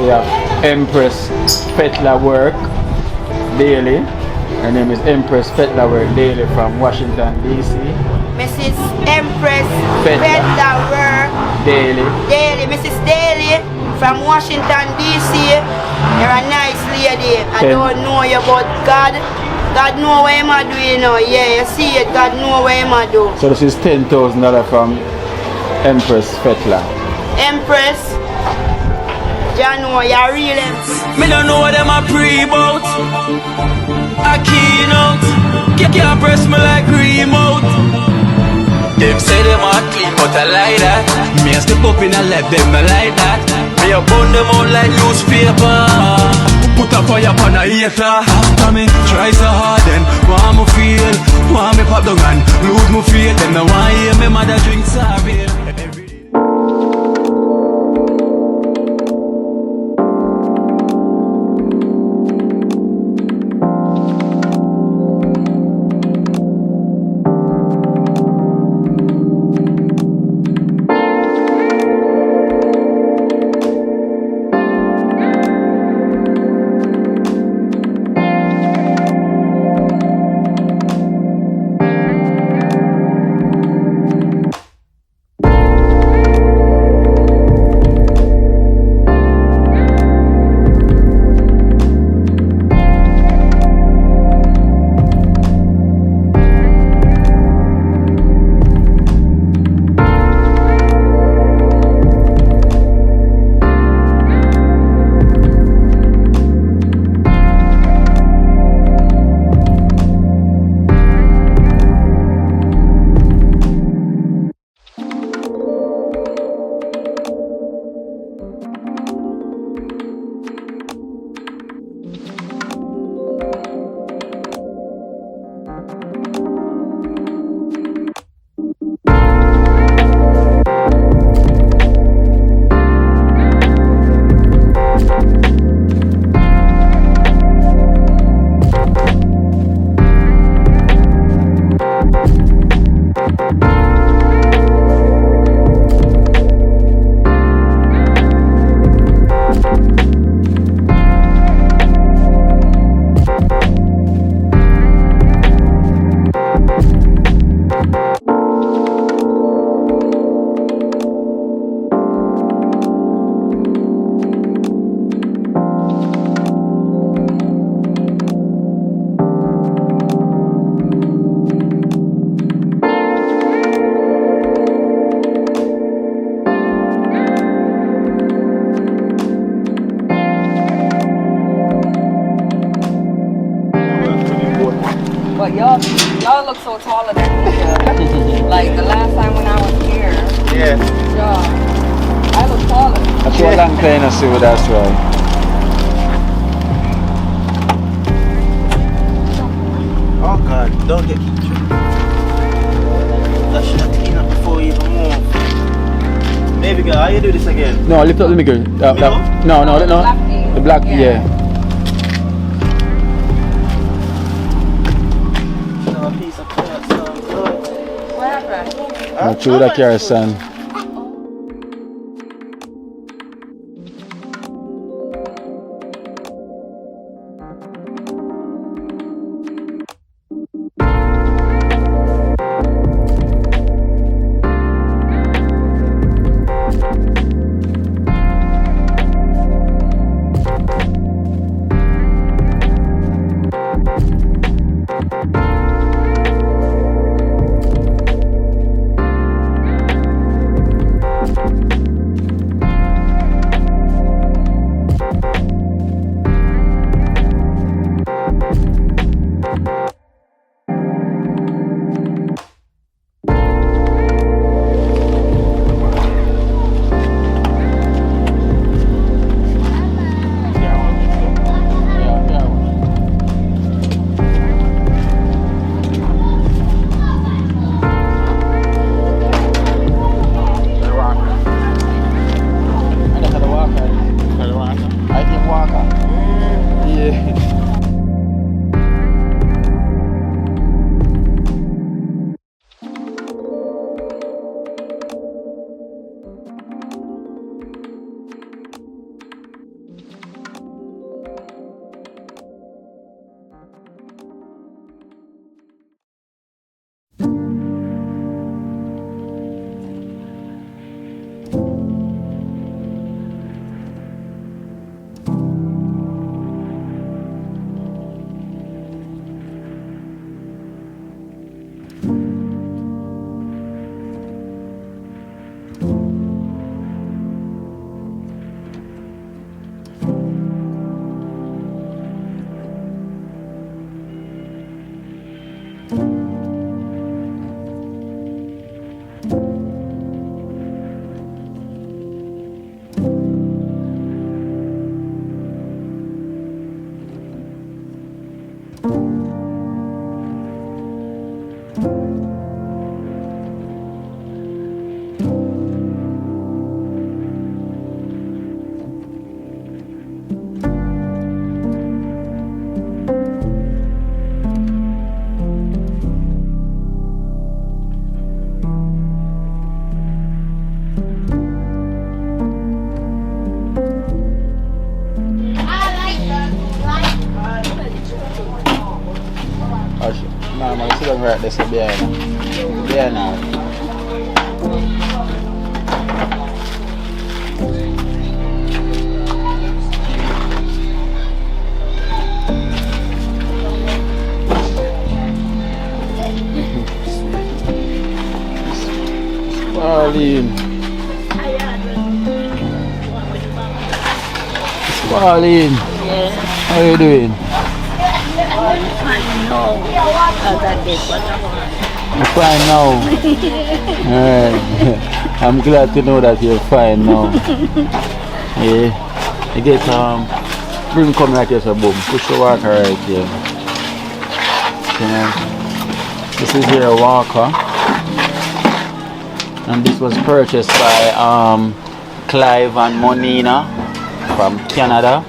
we have Empress Fetler Work Daily. Her name is Empress Fetler Work Daily from Washington, D.C. Mrs. Empress Fetler Work Daily. Mrs. Daily from Washington, D.C. You're a nice lady. I don't know you, but God know what I'm doing now. Yeah, you see it, God know what I'm doing. So this is $10,000 from Empress Fetler. Empress, you know you're real. Me don't know what them a pre-bout. A Kino, can't press me like remote. Them say them a clean, but I like that. Me a step up in a left, them not like that. Me a burn them out like newspaper. Put a fire upon a hater. After me try so hard, then want me feel, want me pop down and lose me feel. Them no want hear me mother drink sorry. But y'all look so taller than me. Like the last time when I was here. Yeah. Yeah. I look taller. That's what I'm playing to see with that's why. Oh God, don't get kicked through. That should have cleaned up before you even move. Baby girl, how you do this again? No, lift up the middle. No. The black, yeah. No, a piece of cloth, so good. What happened? Not true that carry son. them right there, so behind. Behind now. Pauline. Pauline. Yes, How you doing? I know. Because I did what I want. You're fine now. Alright. I'm glad to know that you're fine now. Yeah. You get bring come like this, boom. Push the walker right here. You know. This is your walker. And this was purchased by Clive and Monina from Canada.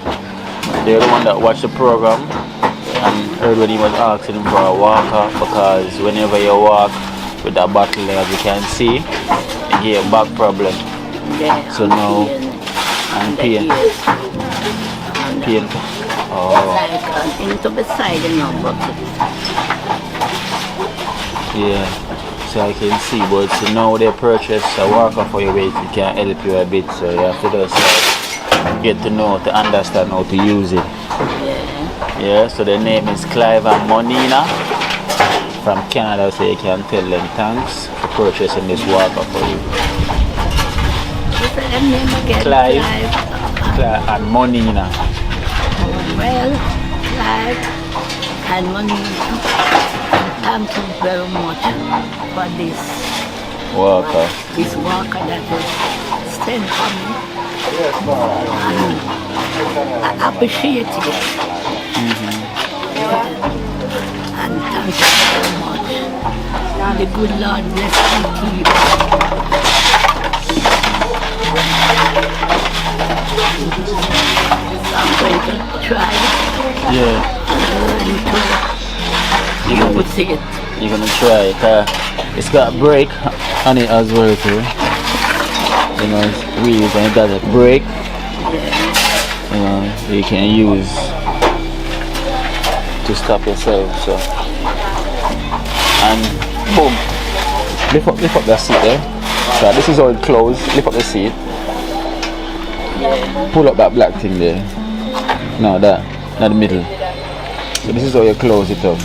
They're the one that watched the program and heard when he was asking him for a walker, because whenever you walk with that bottle, as you can see, you get a back problem. Yeah, So now, and pain. Pain. Oh, like into beside the number. yeah. So I can see, but so now they purchase a walker for your weight, it can help you a bit, so you have to just get to know, to understand how to use it. Yeah, so the name is Clive and Monina from Canada, so you can tell them thanks for purchasing this walker for you. Clive and Monina. Well, Clive and Monina, thank you very much for this Walker. This walker that was sent for me. I appreciate it. And thank you very much. The good Lord bless and keep. I'm going to try. Yeah. You're gonna try it. It's got a brake on it as well too. You know, it's wheels and it got a brake. You know, you can use to stop yourself. So, and boom, lift up that seat there. So this is how it closed. Lift up the seat. Pull up that black thing there. No, that, not the middle. So this is how you close it up.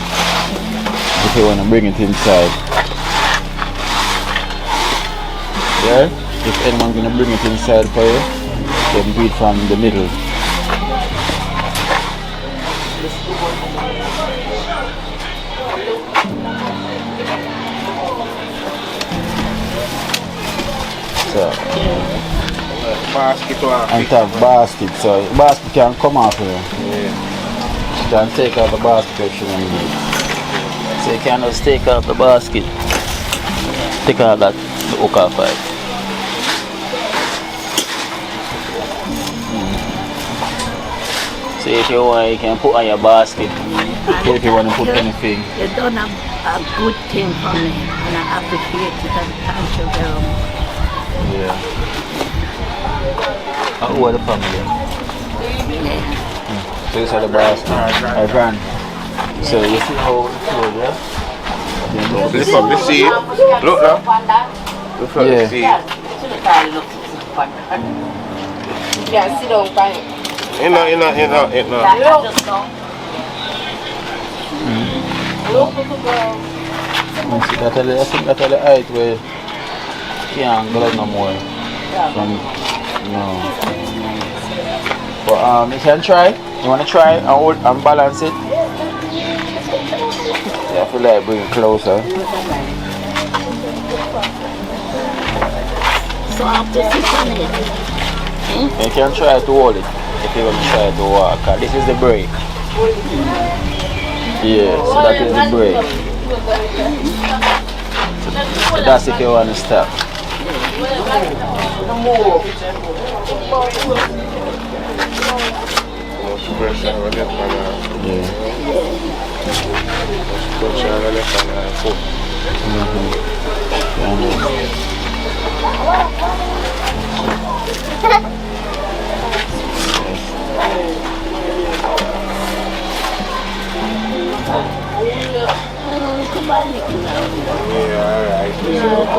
If you want to bring it inside. Yeah? If anyone's going to bring it inside for you, then do it from the middle. So, and have basket, so basket can come off here. You can take out the basket if you want it. So you can just take out the basket, take out that the hook off it. So if you want, you can put on your basket. If you want to put anything. You done a good thing for me, and I appreciate it, and thank you very much. Yeah. Who are the family? Yeah. So this is the basket. I ran. So you see how it goes, yeah? Lift up the seat. Look now. Lift up the seat. Yeah, sit down, fine. In now. I think that's the height where you can't go no more. No. But you can try. You want to try and hold and balance it? Yeah, I feel like bring it closer. So I have to sit on it. You can try to hold it if you want to try to walk. This is the brake. Yeah, so that is the brake. So that's if you want to stop.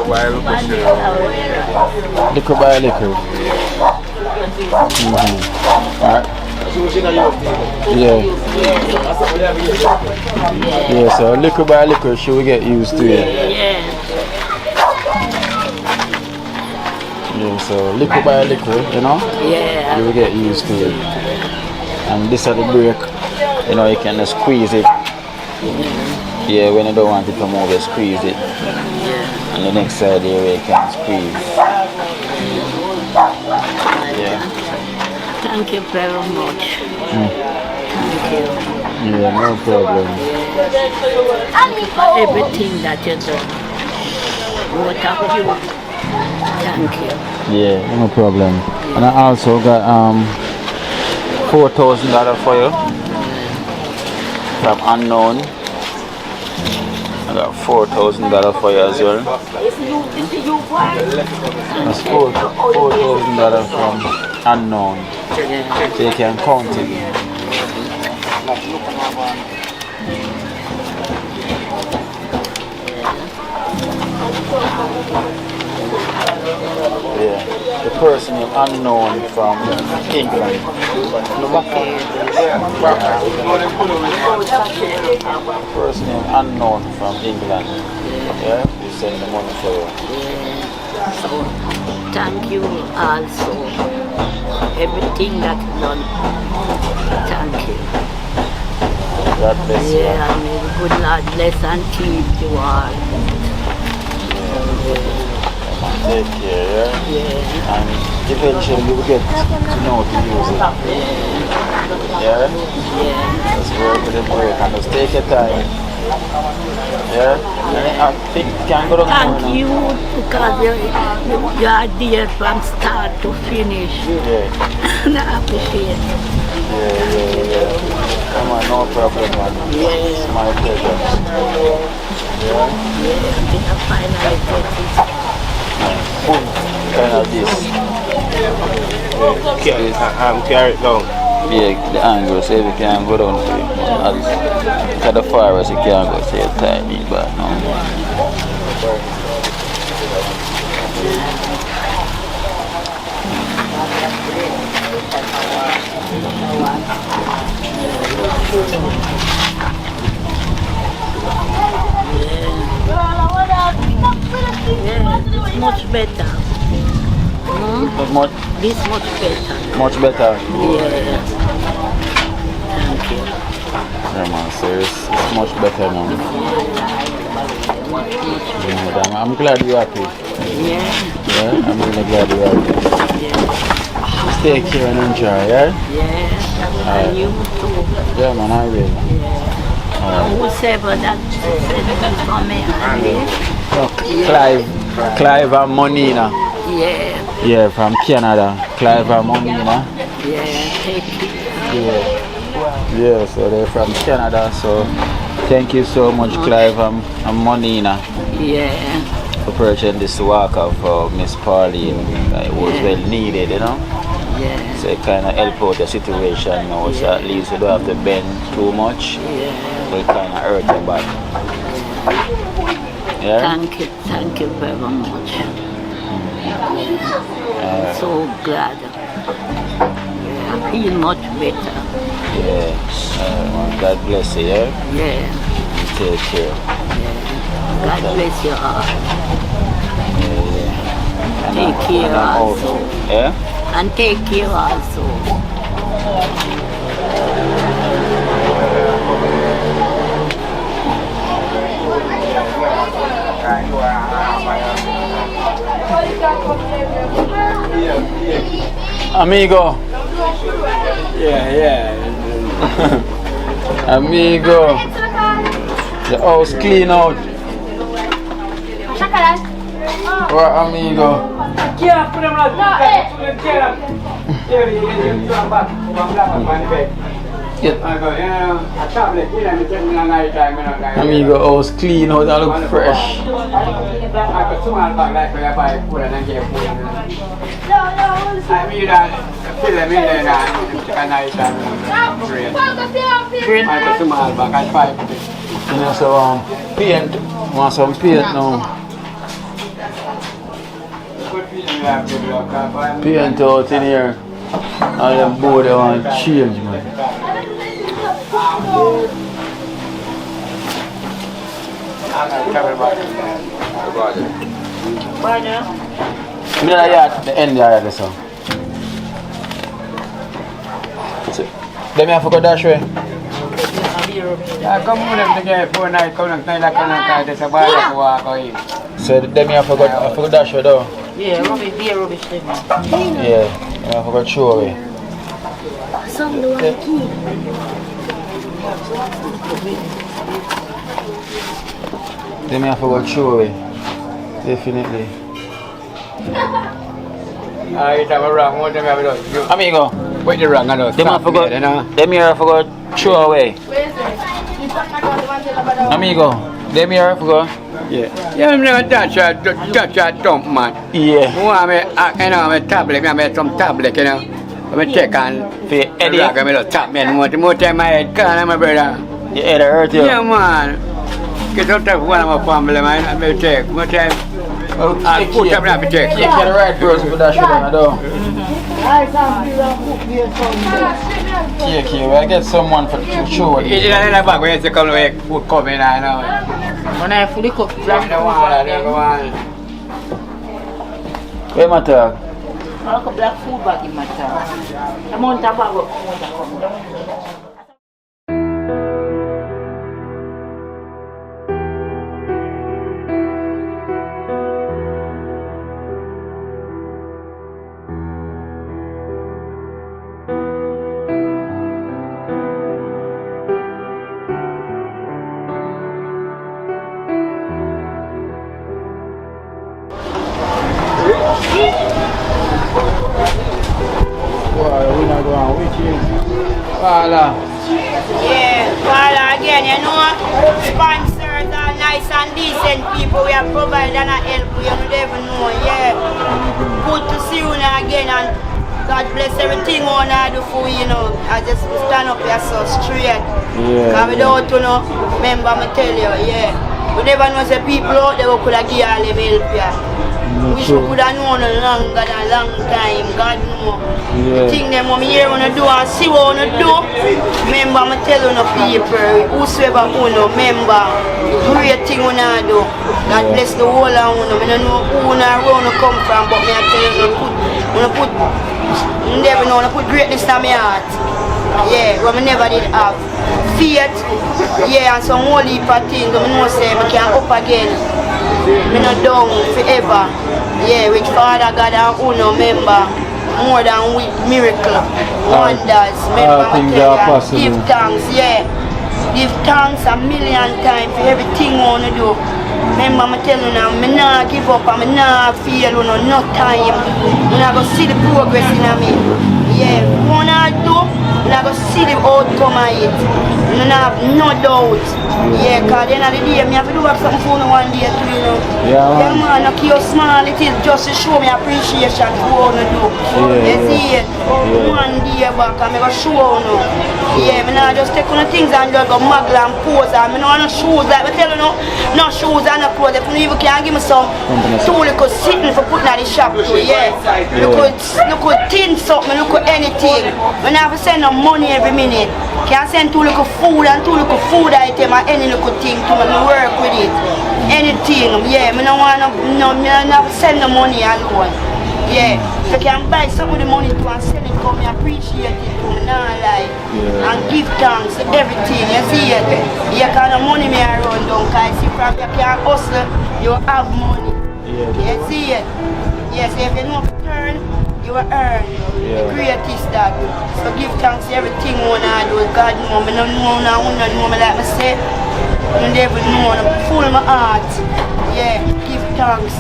by liquor store. Liquor by liquor. Alright. Yeah. Yeah, so liquor by liquor, should we get used to it? Yeah. Yeah, so liquor by liquor, you know? Yeah. You will get used to it. And this is the brake, you know, you can just squeeze it. Yeah, when you don't want it to move, you squeeze it. And the next side here you can squeeze. Yeah. Thank you very much. Thank you. Yeah, no problem. Everything that you do. What of you? Thank you. Yeah, no problem. And I also got $4,000 for you from Unknown. I got $4,000 for you as well. That's $4,000 from Unknown. So you can count it. Yeah, the person is Unknown from England. Person is Unknown from England. Yeah, we send the money for you. So, thank you also. Everything that you done. Thank you. God bless you. Yeah, and may the good Lord bless and keep you all. Take care, yeah? And eventually you will get to know to use it. Yeah? Just work with the break and just take your time. Yeah? And I think you can go down more Thank now. you because you are there from start to finish. Yeah. And I appreciate it. Yeah. Come on, no problem, man. It's my pleasure. Yeah? Until I finally get it. Boom. Kind of this. Carry it down. Yeah, the angle, so you can go down to it. To the forest, you can go to your timing, but no. Yeah, it's much better. This much better. Much better. Yeah. Thank you. Yeah, man, so it's much better now. Yeah, I'm glad you're happy. Yeah. Yeah, I'm really glad you're happy. Yeah. Stay here and enjoy, yeah? Yeah. And you too. Yeah, man, I will. Whoever that sent me for me, Clive and Monina. yeah. Yeah, from Canada. Clive and Monina. Yeah, take it. Yeah, so they're from Canada, so thank you so much, Clive and Monina, Yeah. for purchasing this walker for Miss Pauline. It was well needed, you know? Yeah. So it kind of help out the situation now, so at least you don't have to bend too much. Yeah. So it kind of hurt your back. Yeah? Thank you very much. So glad. Yeah, I feel much better. Yeah. God bless you, yeah? Yeah. Take care. God bless you all. Yeah. Take care also. Yeah? And take care also. Amigo. Yeah. Amigo. The house clean out. What, amigo? Amigo, house clean out and look fresh. You know, so paint. Want some paint now? Paint out in here. All them board they want to change, man. I'm going to the end there, so. Let me have to go dash way. So let me have to go dash way though. Yeah, rubbish thing. Yeah, I have to go throw away. Some do want key. Let me have to go throw away. Definitely. Amigo. Wait the wrong, I know. Them have to go. Them here have to go throw away. Amigo. Them here have to go. Yeah. Yeah, I'm not touch a dump, man. Yeah. You know, I'm a tablet, I'm some tablet, you know. I'm take on For Eddie. I'm a tap, man. More time my head can, my brother. Your head hurt you. Yeah, man. Get out of one of my family, man. I'm going to take. More time. I'll put up and take. You get the right person for that shit, I know. Yeah, we'll get someone for to show it. It's in the back when you come away, food coming, I know. When I fully cook black Where my talk? I cook black food bag in my town. I'm on top of it. Yeah, well again, you know, sponsors are nice and decent people. We are providing and help you, you don't even know. Yeah, good to see you now again, and God bless everything on I do for you, you know. I just stand up here so straight. Yeah. Because without you know, remember me tell you, yeah. We never know the people out there who could have given all them help you. Wish we could have known longer than a long time, God know. Yeah. The thing them what me hear wanna do and see what wanna do. Remember me tell you no people, whosoever who know, remember, great thing wanna do. God bless the whole of you. I don't know who and where wanna come from, but me I tell you never know, put greatness in my heart. Yeah, what I never did have. Faith, yeah, and some whole heap of things, I know say I can up again. I'm not down forever. Yeah, with Father God and Uno member, more than with miracle, wonders. Remember, things are possible. Give thanks, yeah. Give thanks a million times for everything I want to do. Remember, I tell you now, I not give up and I not fail, no time. I'm not going to see the progress in me. Yeah, what I do, I'm not going to see the outcome of it. I have no doubt. Yeah, because at the end of the day, I have to do something for you one day too, you know. Yeah, man, I keep small, it is just to show me appreciation for what I do. You see it? One day back, I'm going to show you. Yeah, I not just take on the things and just go muggle and pose. I don't want no shoes, like I tell you, no shoes and no clothes. If you even can give me some tool, you could sit for putting at the shop too, yeah. You could tin something, you could anything. When I have to send them money every minute, can send two little food and two little food item and any little thing to me work with it. Anything, yeah, I don't want to send the money alone. Yeah, if you can buy some of the money to and send it to me, appreciate it to me, not lie. And give thanks to everything, you see it. You can't have money me around down, because if you can hustle, you have money. You see it. Yes, if you know turn, you will earn. The greatest that. So give thanks to everything you want to do. God know me, I don't know me like I say. I never know, I'm full of my heart. Yeah, give thanks.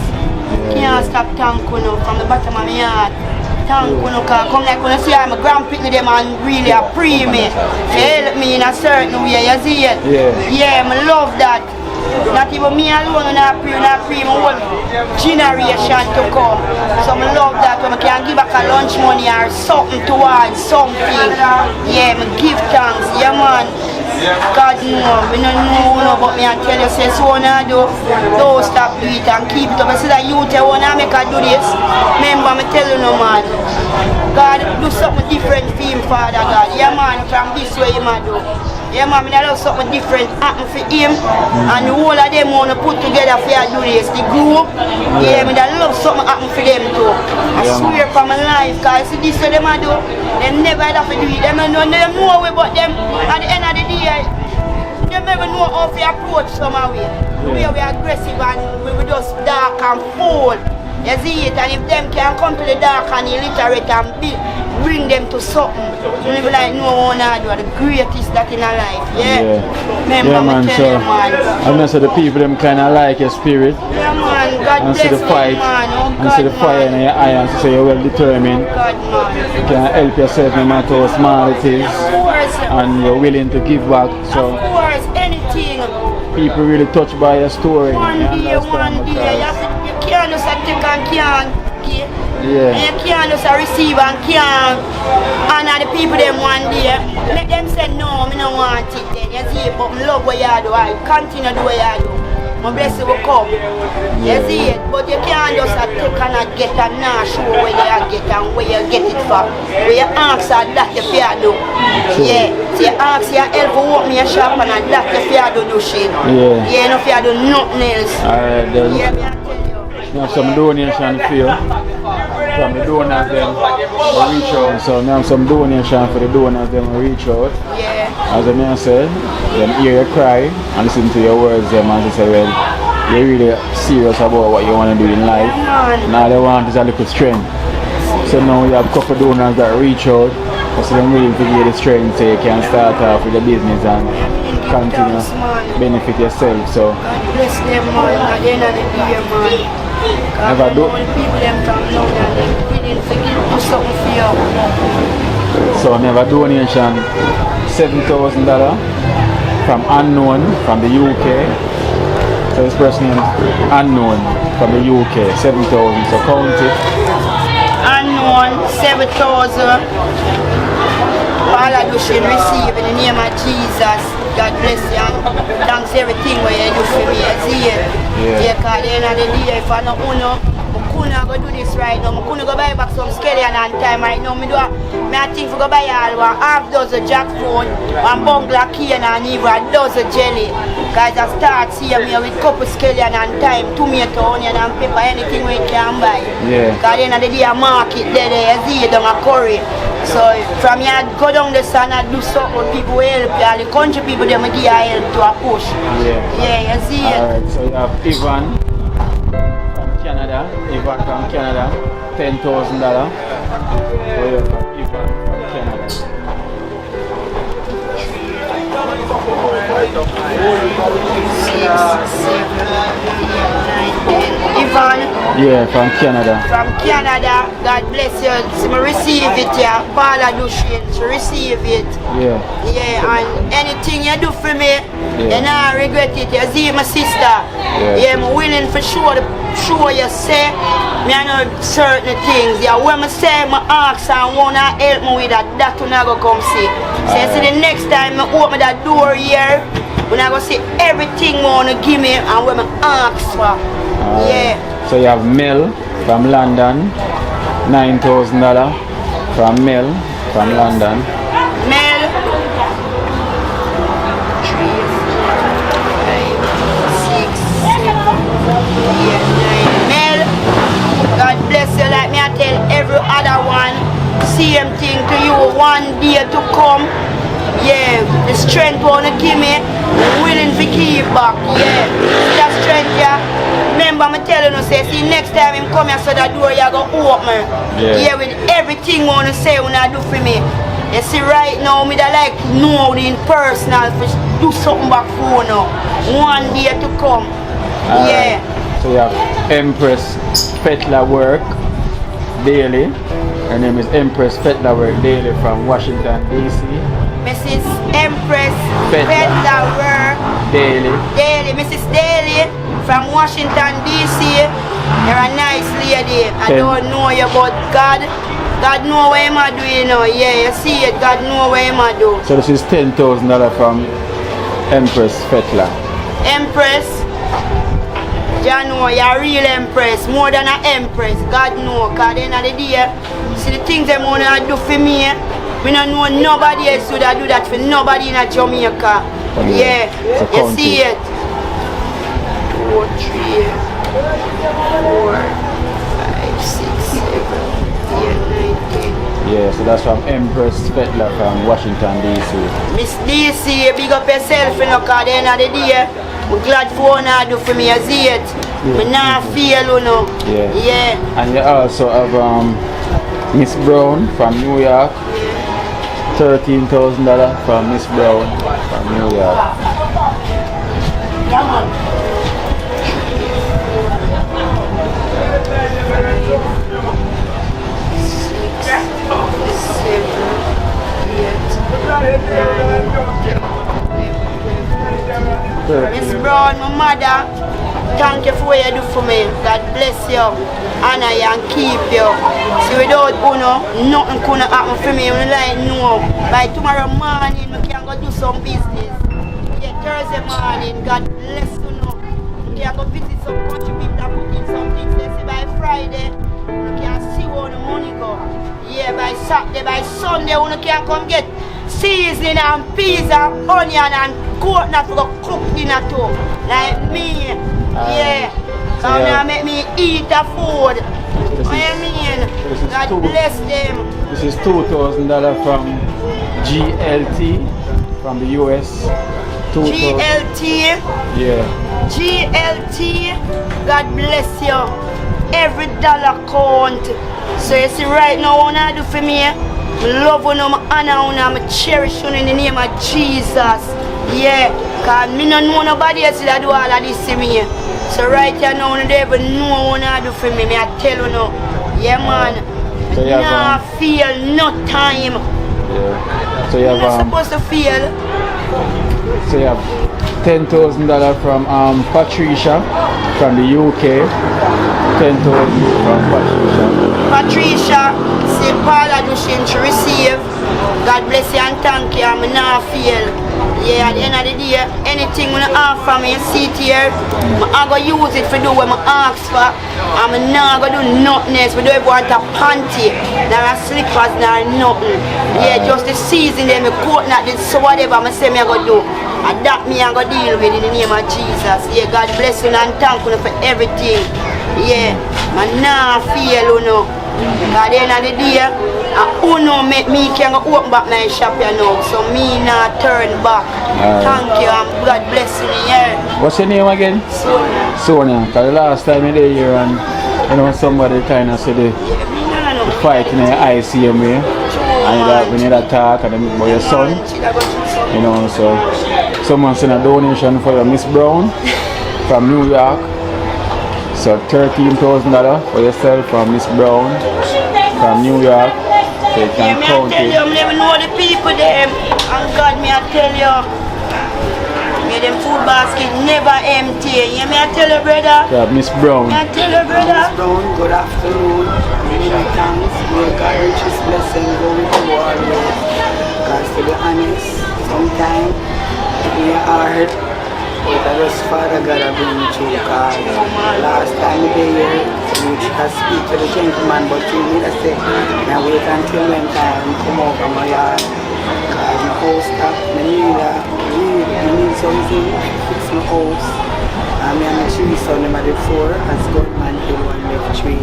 Can't stop thanking you from the bottom of my heart. Thank you, because come like when you see I'm a grandpicking them and really appreciate me. They help me in a certain way, you see it? Yeah, I love that. Not even me alone when I pray, my whole generation to come. So I love that when I can give back a lunch money or something towards something. Yeah, I give thanks, yeah man. God know, we don't know, but me I tell you, say so now don't stop do it and keep it up. I say that youth you wanna make her do this. Remember me tell you no man. God do something different for him, Father God. Yeah man, from this way him do. Yeah man, I love something different happen for him and the whole of them want to put together for you do this. The group, yeah, I love something happen for them too. I swear from my life, cause see this way them do, they never have to do it. They don't know way but them at the end of the day, they never know how to approach somehow. We are aggressive and we just dark and cold. You see it, and if them can come to the dark and illiterate and bring them to something, you be like, no one do the greatest that in our life, yeah? Remember man, me so tell you, man. I'm not so the people them kind of like your spirit. Yeah man, God and bless see the fight, man, oh and God, see the fire in your eye, and so you're well determined. God man. You can help yourself no matter how small it is, Of course, and you're willing to give back. So of course, anything. people really touched by your story. One you day, understand? you can't just take and can't give. Yeah. And you can't just receive and can't honor the people them one day. Let them say no, I don't want it then. You see, but I love what you do. I continue to do what you do. My blessing will come. You see it, but you can't just take and get and not show where you get and where you get it from. Where you ask her that you fear do. Yeah. So you ask your help to open your shop and that you fear do shit. Yeah. Yeah, no fear do nothing else. Alright then. Yeah, me I tell you. We have some donation for you. From the donors them we reach out. So we have some donation for the donors them we reach out. Yeah. As the man said, them hear you cry and listen to your words them and they say, well, you're really serious about what you want to do in life. And all they want is a little strength. So now we have a couple donors that reach out. So them willing to give you the strength so you can start off with the business and continue benefit yourself. So God bless them, man. At the end of the day, man. Never do. People them from now and them willing to do something for you. So never donation $7,000 from unknown from the UK. So this person is unknown from the UK, 7,000. So count it. Unknown, 7,000. All I do should receive in the name of Jesus. God bless you and thanks everything what you do for me. I see it. Yeah, because at the end of the day, if I don't know, I couldn't go do this right now. I couldn't go buy back some scallion and time right now. I think for go buy all one half dozen jackfruit, one bungler cane and even a dozen jelly. Because I start seeing me with couple scallion and time, tomato, onion and pepper, anything we can buy. Yeah. Because at the end of the day, I market there, you see it on a curry. So from here, go down the sun and do something with people help you. All the country people, they give you help to a push. Yeah, you see it. Alright, so you have Ivan from Canada. Ivan from Canada, $10,000. So you have Ivan from Canada. Ivan. Yeah, from Canada. From Canada, God bless you. So I receive it, yeah. Paula Dushin, so receive it. Yeah. Yeah, and anything you do for me, you not regret it. You see my sister. Yeah, I'm willing for sure you say me I know certain things. Yeah, when I say I ask and wanna help me with that will not go come see. So you see the next time I open that door here, when I go see everything I wanna give me and when I ask for. Yeah. So you have Mel from London, $9,000 from Mel from London. Mel. 3, 4, 5, 6, 7, 8, 9. Mel, God bless you like me I tell every other one. Same thing to you, one day to come. Yeah, the strength wanna give me, willing to give back. Yeah, that strength, yeah. Remember, I'm telling you, say, see, next time him come here, so that door you go open. Yeah, with everything wanna say when I do for me. You see, right now, me that like know in personal, for do something back for now. One day to come. Yeah. So you have Empress Fetler Work Daily. Her name is Empress Fetler Work Daily from Washington, D.C. Mrs. Empress Fetler Work Daily. Mrs. Daily from Washington, D.C. You're a nice lady. I don't know you, but God God know what him a do, you know. Yeah, you see it, God know what him a do. So this is $10,000 from Empress Fetla. Empress, you know, you're a real empress, more than an empress. God know, because at the end of the day, see the things them want to do for me, we don't know nobody else would do that for nobody in Jamaica. Yeah, you see it. 2, 3, 4, 5, 6, 7, 8, 9, 10. Yeah, so that's from Empress Fetla from Washington, D.C. Miss DC, big up yourself, you know, because at the end of the day, I'm glad for what you do for me, you see it. I not feel, you know. Yeah. And you also have Miss Brown from New York. $13,000 from Miss Brown from New York. Come on. Miss Brown, my mother, thank you for what you do for me. God bless you, honor you and keep you. See, without Uno, nothing could happen for me. I like no. By tomorrow morning, we can go do some business. Yeah, Thursday morning, God bless you. We can go visit some country people that put in some things. They say by Friday, we can see where the money go. Yeah, by Saturday, by Sunday, we can come get seasoning and peas and onion and coconut for cook dinner too. Like me. Yeah. So now make me eat the food. What do you mean? God bless them. This is $2,000 from GLT from the US. GLT. Yeah. GLT. God bless you. Every dollar count. So you see right now what I do for me? I love you, I honor you, I cherish you in the name of Jesus. Yeah, because I don't know nobody else that do all of this to me. So right here now, I don't even know what I do for me. I tell you now. Yeah, man. So you I feel no time. Yeah. So you I'm have not supposed to feel. So you have $10,000 from Patricia from the UK. $10,000 from Patricia. Patricia, say Paula do she receive. God bless you and thank you. I'm not feel. Yeah, at the end of the day, anything when I offer me, see it here, I'm going to use it for do what I ask for. I'm not going to do nothing else. We don't even want a panty, nor a slippers, nor nothing. Yeah, just the season, then my coconut, so whatever I say I'm going to do. And that me I'm going to deal with in the name of Jesus. Yeah, God bless you and thank you for everything. Yeah, I'm not feel, you know. At the end of the day, Uno make me can open back my shop, you know, so me not turn back. Thank you and God bless you. Yeah. What's your name again? Sonia. Sonia. Because the last time you were here and you know somebody kind of said the fight in the ICMA and when you talk and then about your son, you know, so someone sent a donation for your Miss Brown from New York. So $13,000 for yourself from Miss Brown from New York. So you can count it. I never know the people them. And God, me I tell you, me them food basket never empty. You me I tell you, brother. Yeah, Miss Brown. Me I tell you, brother. Miss Brown, good afternoon. Many thanks. May God richest blessing go with you always. Because to be honest, sometimes we are hard. But I just Father God I bring you through because last time we were here, we just speak to the gentleman, but you need to say, now wait until when time come out from my yard. Because my house stop, I need something to fix my house. And me and my 3 sons, them are the 4, as gunman kill 1 left 3.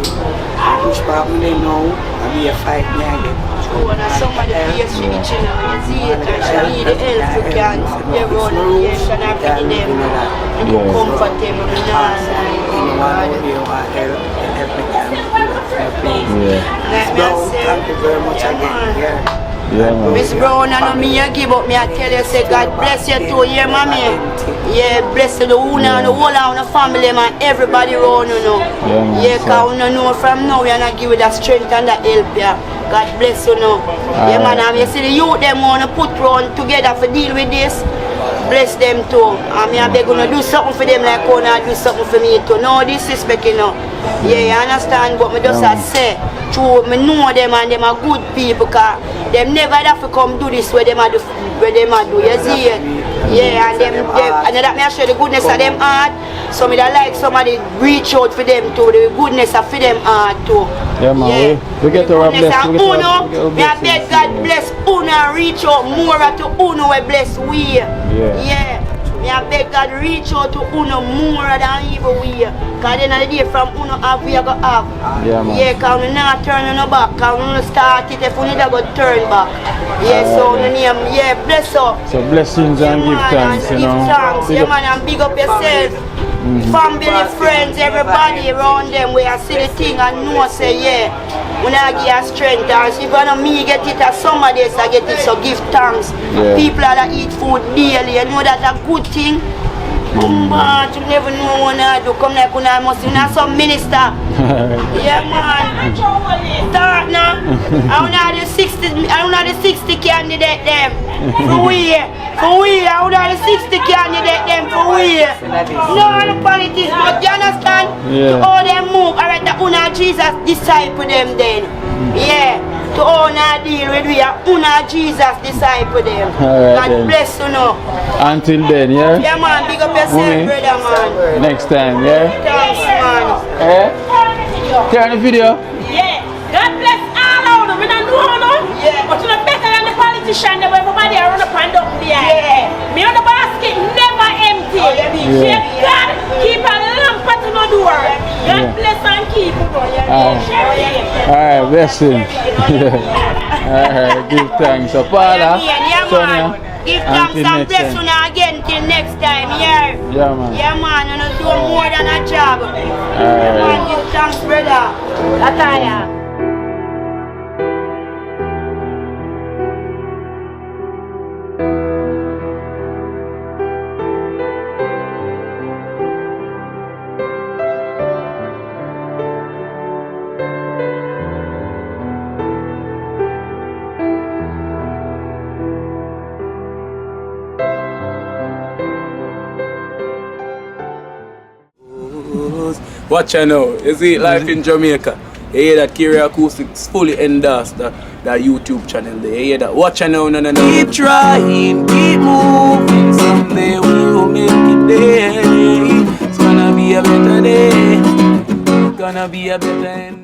Which part me they know, I'll be a fight me again. Oh, and somebody be a switch, you know, you see it, and she need the help, you can, they run, yes, and I feed them, and you comfort them, and thank you very much again. Yeah, Miss Brown and me you give up me I tell you say God bless you too, yeah mommy. Yeah, bless the Una and the whole of the family man, everybody around you know. Yeah, cause you know from now we are not give you that strength and that help yeah. God bless you now. Yeah man, and you see the youth them wanna put round together for deal with this. Bless them too. And me I beg you to do something for them like how you do something for me too. No disrespect you know. Yeah, you understand? But me just say, true, me know them and them are good people, cause them never have to come do this where them are do, you see it? Yeah, and them and that me show the goodness of them heart. So me that like somebody reach out for them too, the goodness of them heart too. Yeah, man. We get to our bless. Me I beg God bless Uno and reach out more to Uno we bless we. Yeah. Me I beg God reach out to Uno more than even we. Cause then the day from Uno have we go have. Yeah, man. Yeah, cause we not turn on back. Cause we start it if we need to go turn back. Yeah, so the name, yeah, bless up. So blessings and give thanks, you know. Give thanks, yeah man, and big up yourself. Family, friends, everybody around them where I see the thing and know say yeah. When I give you strength, and if you know me get it as somebody else I get it, so give thanks. Yeah. People that eat food daily, you know that's a good thing. But you never know what I do. Come like when I must be some minister. Yeah man. Start now. I want the 60 candidate them. For we. I want the 60 candidate them for we. No the politics, but you understand? Yeah. To all them move. Alright, the Una Jesus disciple them then. Yeah. To all not deal with we are Una Jesus disciple them. Alright, God then. bless you know. Until then, yeah? Yeah man, big up yourself, brother man. Next time, yeah? Thanks man. Turn the video. Yeah, God bless all of them. I don't know, Yeah. but you're better than the politician that everybody run up and down there. Yeah. Me on the basket never empty. Yeah. God keep a lamp at the door. God bless and keep. Alright, blessing. Alright, give thanks. So, Paula, Sonia, give thanks until and next bless time. you again till next time, yeah. Yeah, man. Yeah, man, you know, do more than a job. Yeah, man, give thanks, brother. Ataya. Watch out now. You see life in Jamaica. You hear that Kira Acoustics fully endorsed that YouTube channel there. You hear that? Watch out now, no. Keep trying, keep moving. Someday we'll make it there. It's gonna be a better day. It's gonna be a better end.